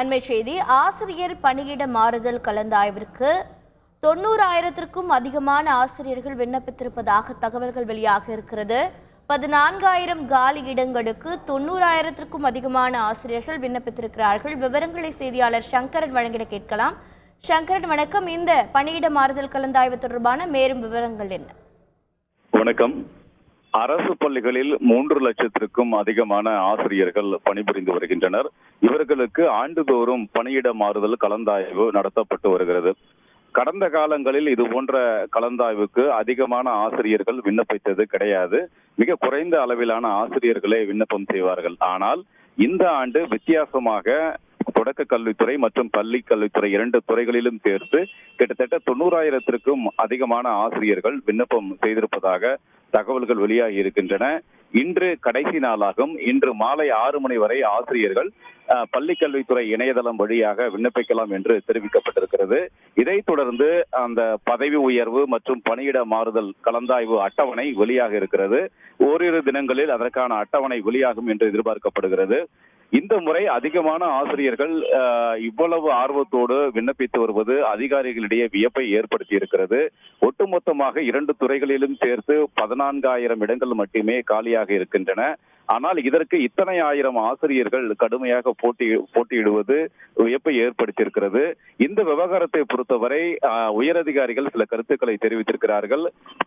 அண்மை செய்தி. ஆசிரியர் பணியிட மாறுதல் கலந்தாய்விற்கு 90,000க்கும் அதிகமான ஆசிரியர்கள் விண்ணப்பித்திருப்பதாக தகவல்கள் வெளியாக இருக்கிறது. 14,000 காலி இடங்களுக்கு 90,000க்கும் அதிகமான ஆசிரியர்கள் விண்ணப்பித்திருக்கிறார்கள். விவரங்களை செய்தியாளர் சங்கரன் வழங்கிட கேட்கலாம். சங்கரன் வணக்கம். இந்த பணியிட மாறுதல் கலந்தாய்வு தொடர்பான மேலும் விவரங்கள் என்ன? வணக்கம். அரசு பள்ளிகளில் 3 லட்சத்திற்கும் அதிகமான ஆசிரியர்கள் பணிபுரிந்து வருகின்றனர். இவர்களுக்கு ஆண்டுதோறும் பணியிட மாறுதல் கலந்தாய்வு நடத்தப்பட்டு வருகிறது. கடந்த காலங்களில் இது போன்ற கலந்தாய்வுக்கு அதிகமான ஆசிரியர்கள் விண்ணப்பித்தது கிடையாது. மிக குறைந்த அளவிலான ஆசிரியர்களே விண்ணப்பம் செய்வார்கள். ஆனால் இந்த ஆண்டு வித்தியாசமாக தொடக்க கல்வித்துறை மற்றும் பள்ளி கல்வித்துறை 2 துறைகளிலும் சேர்த்து கிட்டத்தட்ட 90,000த்திற்கும் அதிகமான ஆசிரியர்கள் விண்ணப்பம் செய்திருப்பதாக தகவல்கள் வெளியாகி இருக்கின்றன. இன்று கடைசி நாளாகும். இன்று மாலை 6 மணி வரை ஆசிரியர்கள் பள்ளி கல்வித்துறை இணையதளம் வழியாக விண்ணப்பிக்கலாம் என்று தெரிவிக்கப்பட்டிருக்கிறது. இதைத் தொடர்ந்து அந்த பதவி உயர்வு மற்றும் பணியிட மாறுதல் கலந்தாய்வு அட்டவணை வெளியாக இருக்கிறது. ஓரிரு தினங்களில் அதற்கான அட்டவணை வெளியாகும் என்று எதிர்பார்க்கப்படுகிறது. இந்த முறை அதிகமான ஆசிரியர்கள் இவ்வளவு ஆர்வத்தோடு விண்ணப்பித்து வருவது அதிகாரிகளிடையே வியப்பை ஏற்படுத்தி இருக்கிறது. ஒட்டுமொத்தமாக 2 துறைகளிலும் சேர்த்து 14,000 இடங்கள் மட்டுமே காலியாக இருக்கின்றன. ஆனால் இதற்கு இத்தனை ஆயிரம் ஆசிரியர்கள் கடுமையாக போட்டியிடுவது வியப்பை ஏற்படுத்தியிருக்கிறது. இந்த விவகாரத்தை பொறுத்தவரை உயரதிகாரிகள் சில கருத்துக்களை தெரிவித்திருக்கிறார்கள்.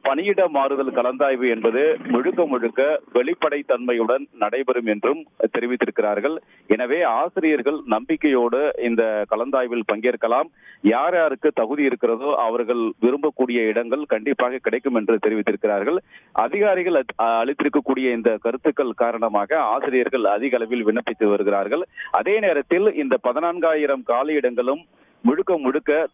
பணியிட மாறுதல் கலந்தாய்வு என்பது முழுக்க வெளிப்படைத்தன்மையுடன் நடைபெறும் என்றும் தெரிவித்திருக்கிறார்கள். எனவே ஆசிரியர்கள் நம்பிக்கையோடு இந்த கலந்தாய்வில் பங்கேற்கலாம். யார் யாருக்கு தகுதி இருக்கிறதோ அவர்கள் விரும்பக்கூடிய இடங்கள் கண்டிப்பாக கிடைக்கும் என்று தெரிவித்திருக்கிறார்கள். அதிகாரிகள் அளித்திருக்கக்கூடிய இந்த கருத்துக்கள் காரணமாக ஆசிரியர்கள் அதிக அளவில் விண்ணப்பித்து வருகிறார்கள். அதே நேரத்தில் இந்த 14,000 காலி இடங்களும் முழுக்க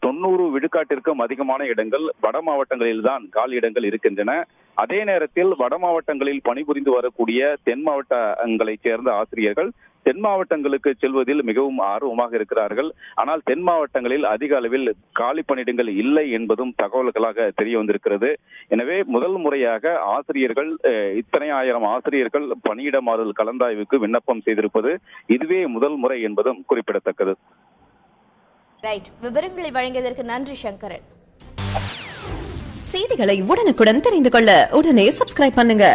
90 விழுக்காட்டிற்கும் அதிகமான இடங்கள் வட மாவட்டங்களில் தான் காலி இடங்கள் இருக்கின்றன. அதே நேரத்தில் வட மாவட்டங்களில் பணிபுரிந்து வரக்கூடிய தென் மாவட்டங்களைச் சேர்ந்த ஆசிரியர்கள் தென் மாவட்டங்களுக்கு செல்வதில் மிகவும் ஆர்வமாக இருக்கிறார்கள். ஆனால் தென் மாவட்டங்களில் அதிக அளவில் காலி பணியிடங்கள் இல்லை என்பதும் தகவல்களாக தெரிய வந்திருக்கிறது. எனவே முதல் முறையாக ஆசிரியர்கள் இத்தனை ஆயிரம் ஆசிரியர்கள் பணியிட மாறுதல் கலந்தாய்வுக்கு விண்ணப்பம் செய்திருப்பது இதுவே முதல் முறை என்பதும் குறிப்பிடத்தக்கது. விவரங்களை வழங்கியதற்கு நன்றி சங்கரன். செய்திகளை உடனுக்குடன் தெரிந்து கொள்ள உடனே சப்ஸ்கிரைப் பண்ணுங்க.